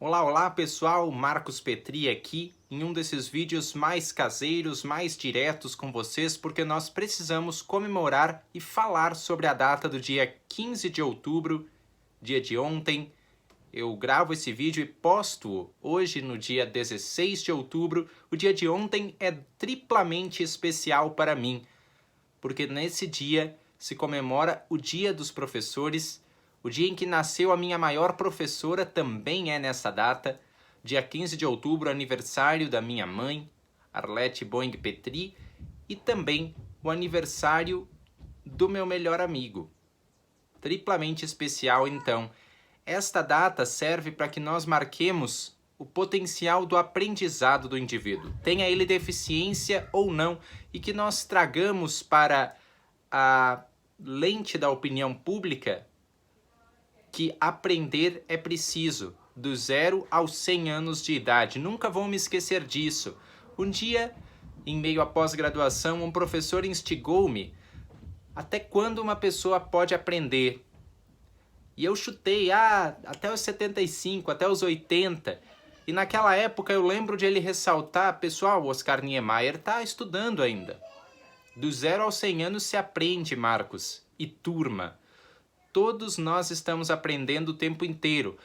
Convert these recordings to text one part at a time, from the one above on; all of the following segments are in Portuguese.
Olá, olá pessoal, Marcos Petri aqui em um desses vídeos mais caseiros, mais diretos com vocês, porque nós precisamos comemorar e falar sobre a data do dia 15 de outubro, dia de ontem. Eu gravo esse vídeo e posto hoje no dia 16 de outubro. O dia de ontem é triplamente especial para mim, porque nesse dia se comemora o Dia dos Professores. O dia em que nasceu a minha maior professora também é nessa data, dia 15 de outubro, aniversário da minha mãe, Arlete Boing Petri, e também o aniversário do meu melhor amigo. Triplamente especial, então. Esta data serve para que nós marquemos o potencial do aprendizado do indivíduo, tenha ele deficiência ou não, e que nós tragamos para a lente da opinião pública que aprender é preciso, do 0 aos 100 anos de idade. Nunca vou me esquecer disso. Um dia, em meio à pós-graduação, um professor instigou-me: até quando uma pessoa pode aprender? E eu chutei, até os 75, até os 80. E naquela época eu lembro de ele ressaltar: pessoal, o Oscar Niemeyer está estudando ainda. Do 0 aos 100 anos se aprende, Marcos. E turma, todos nós estamos aprendendo o tempo inteiro,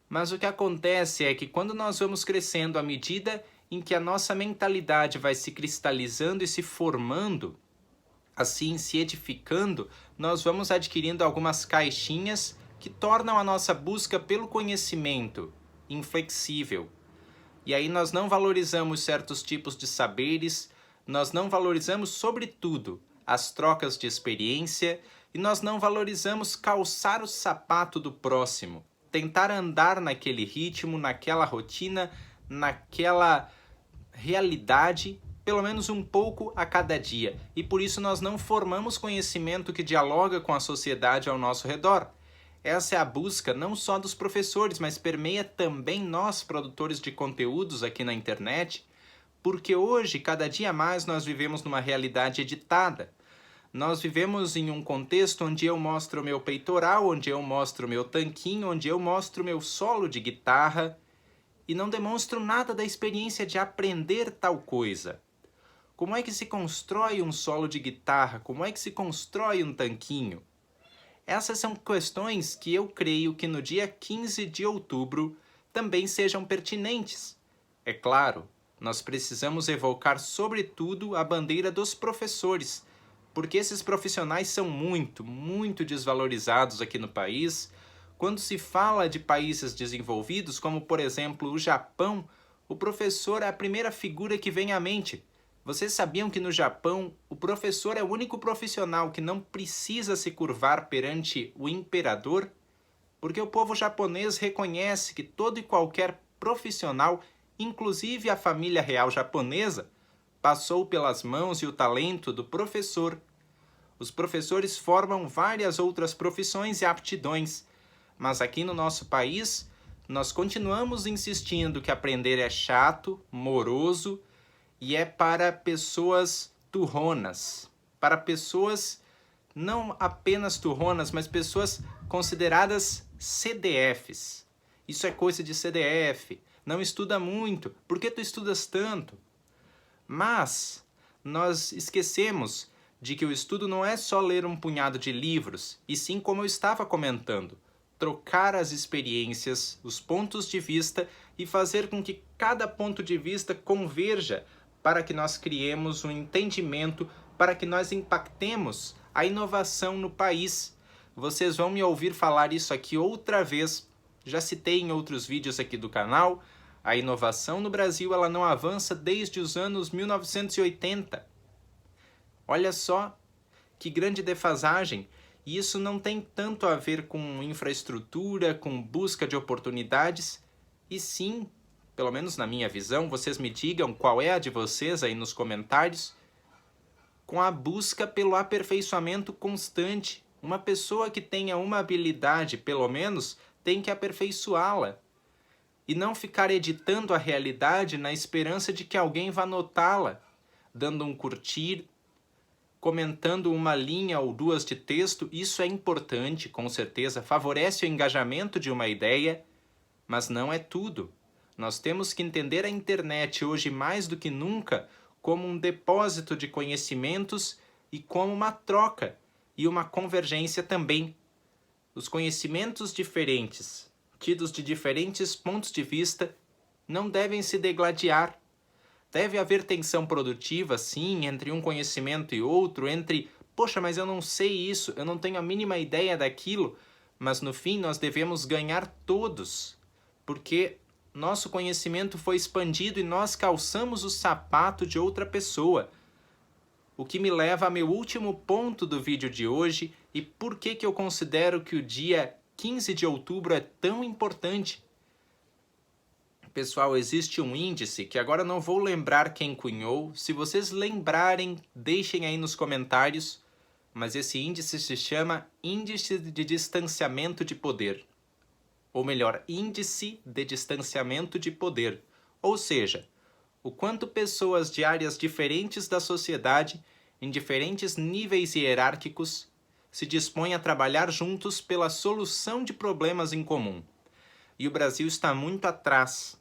mas o que acontece é que quando nós vamos crescendo, à medida em que a nossa mentalidade vai se cristalizando e se formando, assim se edificando, nós vamos adquirindo algumas caixinhas que tornam a nossa busca pelo conhecimento inflexível. E aí nós não valorizamos certos tipos de saberes, nós não valorizamos, sobretudo, as trocas de experiência, e nós não valorizamos calçar o sapato do próximo, tentar andar naquele ritmo, naquela rotina, naquela realidade, pelo menos um pouco a cada dia. E por isso nós não formamos conhecimento que dialoga com a sociedade ao nosso redor. Essa é a busca não só dos professores, mas permeia também nós, produtores de conteúdos aqui na internet, porque hoje, cada dia mais, nós vivemos numa realidade editada. Nós vivemos em um contexto onde eu mostro o meu peitoral, onde eu mostro o meu tanquinho, onde eu mostro o meu solo de guitarra e não demonstro nada da experiência de aprender tal coisa. Como é que se constrói um solo de guitarra? Como é que se constrói um tanquinho? Essas são questões que eu creio que no dia 15 de outubro também sejam pertinentes. É claro, nós precisamos evocar sobretudo a bandeira dos professores, porque esses profissionais são muito desvalorizados aqui no país. Quando se fala de países desenvolvidos, como por exemplo o Japão, o professor é a primeira figura que vem à mente. Vocês sabiam que no Japão o professor é o único profissional que não precisa se curvar perante o imperador? Porque o povo japonês reconhece que todo e qualquer profissional, inclusive a família real japonesa, passou pelas mãos e o talento do professor. Os professores formam várias outras profissões e aptidões, mas aqui no nosso país nós continuamos insistindo que aprender é chato, moroso e é para pessoas turronas, para pessoas não apenas turronas, mas pessoas consideradas CDFs. Isso é coisa de CDF, não estuda muito, por que tu estudas tanto? Mas nós esquecemos de que o estudo não é só ler um punhado de livros, e sim, como eu estava comentando, trocar as experiências, os pontos de vista e fazer com que cada ponto de vista converja para que nós criemos um entendimento, para que nós impactemos a inovação no país. Vocês vão me ouvir falar isso aqui outra vez, já citei em outros vídeos aqui do canal. A inovação no Brasil ela não avança desde os anos 1980. Olha só que grande defasagem. E isso não tem tanto a ver com infraestrutura, com busca de oportunidades, e sim, pelo menos na minha visão, vocês me digam qual é a de vocês aí nos comentários, com a busca pelo aperfeiçoamento constante. Uma pessoa que tenha uma habilidade, pelo menos, tem que aperfeiçoá-la. E não ficar editando a realidade na esperança de que alguém vá notá-la, dando um curtir, comentando uma linha ou duas de texto. Isso é importante, com certeza, favorece o engajamento de uma ideia, mas não é tudo. Nós temos que entender a internet hoje mais do que nunca como um depósito de conhecimentos e como uma troca e uma convergência também. Os conhecimentos diferentes, tidos de diferentes pontos de vista, não devem se degladiar. Deve haver tensão produtiva, sim, entre um conhecimento e outro, entre, poxa, mas eu não sei isso, eu não tenho a mínima ideia daquilo, mas no fim nós devemos ganhar todos, porque nosso conhecimento foi expandido e nós calçamos o sapato de outra pessoa. O que me leva ao meu último ponto do vídeo de hoje e por que eu considero que o dia 15 de outubro é tão importante. Pessoal, existe um índice que agora não vou lembrar quem cunhou. Se vocês lembrarem, deixem aí nos comentários. Mas esse índice se chama Índice de Distanciamento de Poder. Ou melhor, Índice de Distanciamento de Poder. Ou seja, o quanto pessoas de áreas diferentes da sociedade, em diferentes níveis hierárquicos, se dispõem a trabalhar juntos pela solução de problemas em comum. E o Brasil está muito atrás.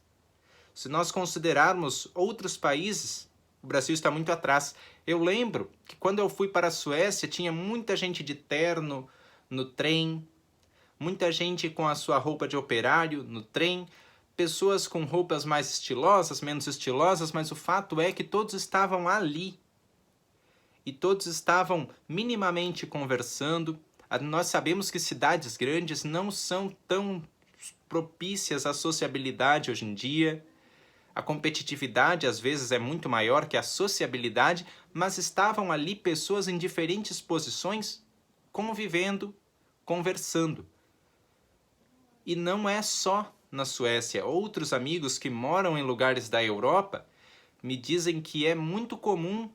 Se nós considerarmos outros países, o Brasil está muito atrás. Eu lembro que quando eu fui para a Suécia, tinha muita gente de terno no trem, muita gente com a sua roupa de operário no trem, pessoas com roupas mais estilosas, menos estilosas, mas o fato é que todos estavam ali. E todos estavam minimamente conversando. Nós sabemos que cidades grandes não são tão propícias à sociabilidade hoje em dia. A competitividade às vezes é muito maior que a sociabilidade, mas estavam ali pessoas em diferentes posições, convivendo, conversando. E não é só na Suécia. Outros amigos que moram em lugares da Europa me dizem que é muito comum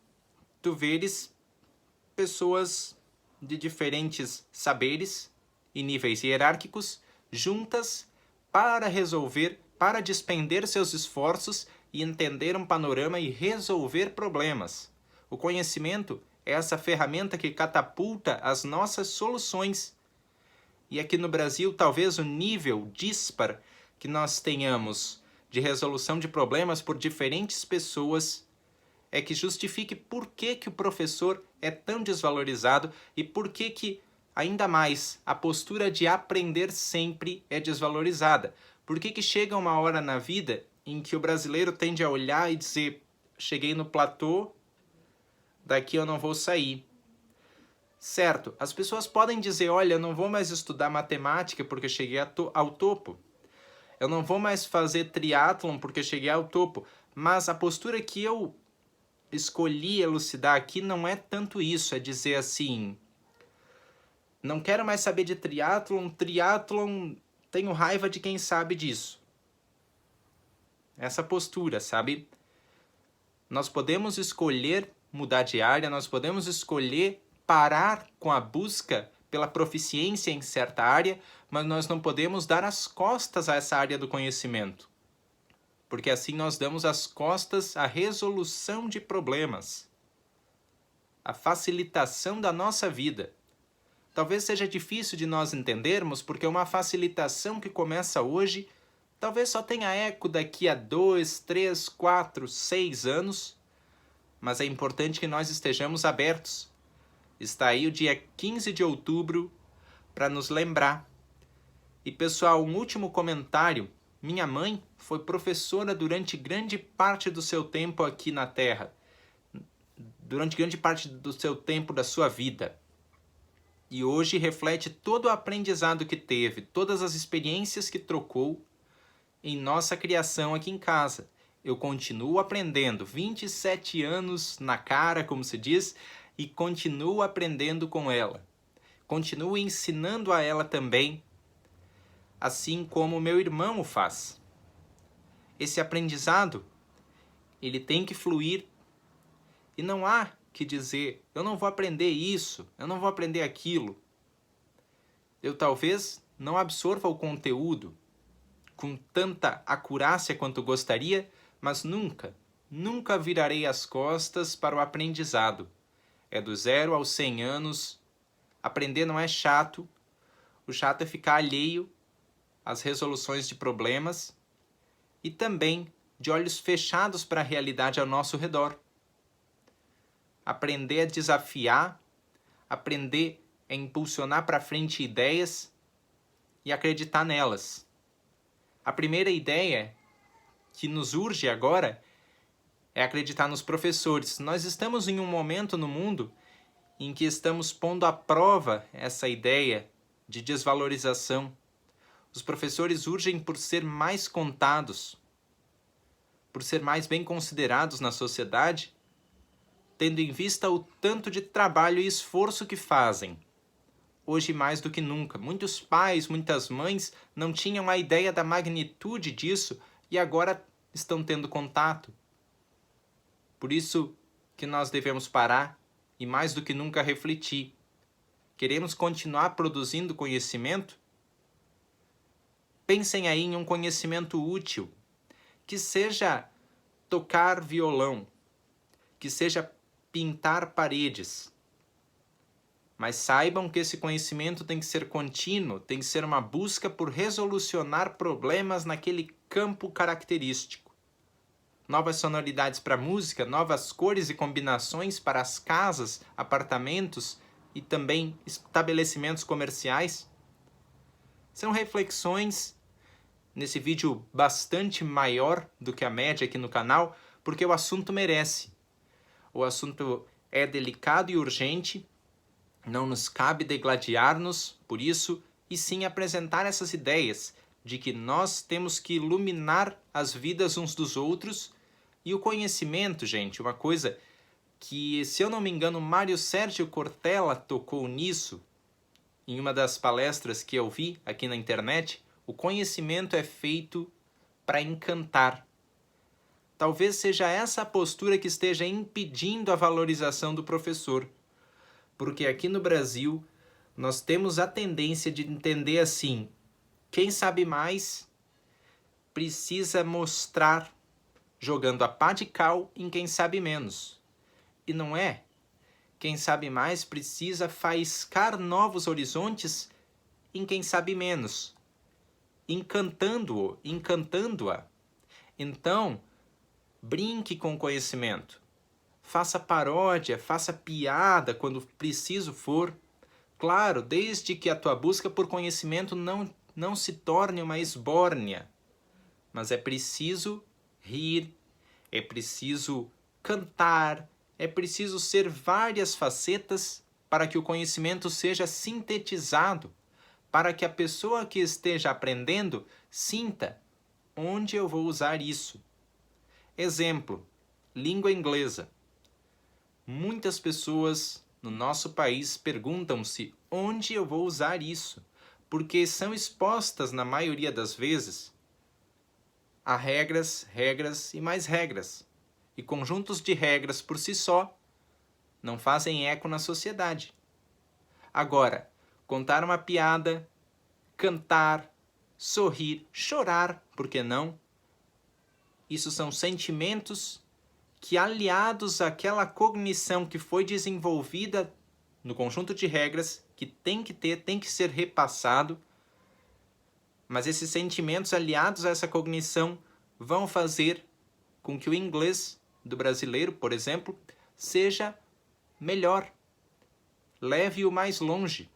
tu veres pessoas de diferentes saberes e níveis hierárquicos juntas para resolver, para despender seus esforços e entender um panorama e resolver problemas. O conhecimento é essa ferramenta que catapulta as nossas soluções. E aqui no Brasil, talvez o nível dispar que nós tenhamos de resolução de problemas por diferentes pessoas é que justifique por que o professor é tão desvalorizado e por que ainda mais, a postura de aprender sempre é desvalorizada. Por que chega uma hora na vida em que o brasileiro tende a olhar e dizer: cheguei no platô, daqui eu não vou sair. Certo, as pessoas podem dizer: olha, eu não vou mais estudar matemática porque cheguei ao topo. Eu não vou mais fazer triatlon porque cheguei ao topo. Mas a postura que eu escolhi elucidar aqui não é tanto isso, é dizer assim: não quero mais saber de triatlon, tenho raiva de quem sabe disso. Essa postura, sabe? Nós podemos escolher mudar de área, nós podemos escolher parar com a busca pela proficiência em certa área, mas nós não podemos dar as costas a essa área do conhecimento. Porque assim nós damos as costas à resolução de problemas, à facilitação da nossa vida. Talvez seja difícil de nós entendermos, porque uma facilitação que começa hoje, talvez só tenha eco daqui a 2, 3, 4, 6 anos, mas é importante que nós estejamos abertos. Está aí o dia 15 de outubro para nos lembrar. E pessoal, um último comentário. Minha mãe foi professora durante grande parte do seu tempo aqui na Terra, durante grande parte do seu tempo da sua vida. E hoje reflete todo o aprendizado que teve, todas as experiências que trocou em nossa criação aqui em casa. Eu continuo aprendendo, 27 anos na cara, como se diz, e continuo aprendendo com ela. Continuo ensinando a ela também, assim como meu irmão o faz. Esse aprendizado, ele tem que fluir. E não há que dizer: eu não vou aprender isso, eu não vou aprender aquilo. Eu talvez não absorva o conteúdo com tanta acurácia quanto gostaria, mas nunca virarei as costas para o aprendizado. É do 0 aos 100 anos. Aprender não é chato. O chato é ficar alheio as resoluções de problemas e também de olhos fechados para a realidade ao nosso redor. Aprender a desafiar, aprender a impulsionar para frente ideias e acreditar nelas. A primeira ideia que nos urge agora é acreditar nos professores. Nós estamos em um momento no mundo em que estamos pondo à prova essa ideia de desvalorização. Os professores urgem por ser mais contados, por ser mais bem considerados na sociedade, tendo em vista o tanto de trabalho e esforço que fazem. Hoje mais do que nunca. Muitos pais, muitas mães não tinham a ideia da magnitude disso e agora estão tendo contato. Por isso que nós devemos parar e mais do que nunca refletir. Queremos continuar produzindo conhecimento? Pensem aí em um conhecimento útil, que seja tocar violão, que seja pintar paredes. Mas saibam que esse conhecimento tem que ser contínuo, tem que ser uma busca por resolucionar problemas naquele campo característico. Novas sonoridades para a música, novas cores e combinações para as casas, apartamentos e também estabelecimentos comerciais. São reflexões nesse vídeo bastante maior do que a média aqui no canal, porque o assunto merece. O assunto é delicado e urgente. Não nos cabe degladiar-nos por isso, e sim apresentar essas ideias de que nós temos que iluminar as vidas uns dos outros. E o conhecimento, gente, uma coisa que, se eu não me engano, Mário Sérgio Cortella tocou nisso em uma das palestras que eu vi aqui na internet. O conhecimento é feito para encantar. Talvez seja essa a postura que esteja impedindo a valorização do professor. Porque aqui no Brasil, nós temos a tendência de entender assim: quem sabe mais precisa mostrar, jogando a pá de cal em quem sabe menos. E não é. Quem sabe mais precisa faiscar novos horizontes em quem sabe menos, encantando-o, encantando-a. Então, brinque com o conhecimento. Faça paródia, faça piada quando preciso for. Claro, desde que a tua busca por conhecimento não se torne uma esbórnia. Mas é preciso rir, é preciso cantar, é preciso ser várias facetas para que o conhecimento seja sintetizado, para que a pessoa que esteja aprendendo sinta onde eu vou usar isso. Exemplo, língua inglesa. Muitas pessoas no nosso país perguntam-se onde eu vou usar isso, porque são expostas, na maioria das vezes, a regras, regras e mais regras. E conjuntos de regras por si só não fazem eco na sociedade. Agora, contar uma piada, cantar, sorrir, chorar, por que não? Isso são sentimentos que, aliados àquela cognição que foi desenvolvida no conjunto de regras, que tem que ser repassado, mas esses sentimentos aliados a essa cognição vão fazer com que o inglês do brasileiro, por exemplo, seja melhor, leve-o mais longe.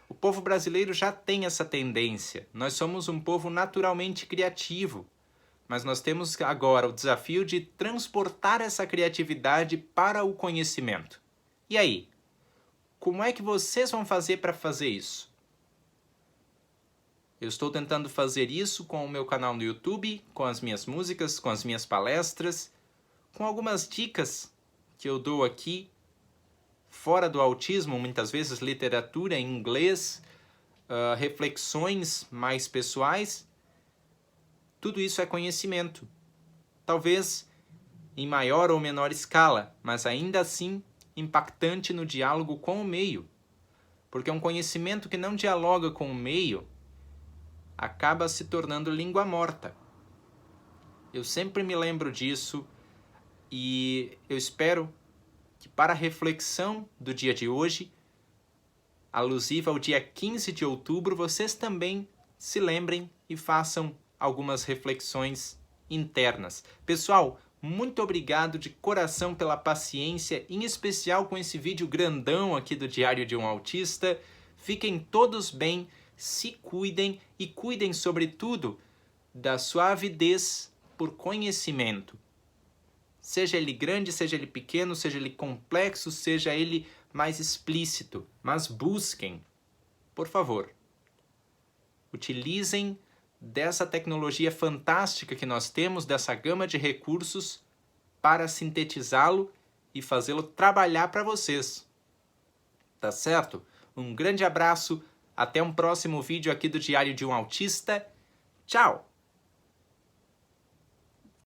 O povo brasileiro já tem essa tendência. Nós somos um povo naturalmente criativo. Mas nós temos agora o desafio de transportar essa criatividade para o conhecimento. E aí? Como é que vocês vão fazer para fazer isso? Eu estou tentando fazer isso com o meu canal no YouTube, com as minhas músicas, com as minhas palestras, com algumas dicas que eu dou aqui, fora do autismo, muitas vezes literatura em inglês, reflexões mais pessoais. Tudo isso é conhecimento. Talvez em maior ou menor escala, mas ainda assim impactante no diálogo com o meio. Porque um conhecimento que não dialoga com o meio acaba se tornando língua morta. Eu sempre me lembro disso e eu espero que, para a reflexão do dia de hoje, alusiva ao dia 15 de outubro, vocês também se lembrem e façam algumas reflexões internas. Pessoal, muito obrigado de coração pela paciência, em especial com esse vídeo grandão aqui do Diário de um Autista. Fiquem todos bem, se cuidem e cuidem, sobretudo, da sua avidez por conhecimento. Seja ele grande, seja ele pequeno, seja ele complexo, seja ele mais explícito. Mas busquem, por favor. Utilizem dessa tecnologia fantástica que nós temos, dessa gama de recursos, para sintetizá-lo e fazê-lo trabalhar para vocês. Tá certo? Um grande abraço, até um próximo vídeo aqui do Diário de um Autista. Tchau!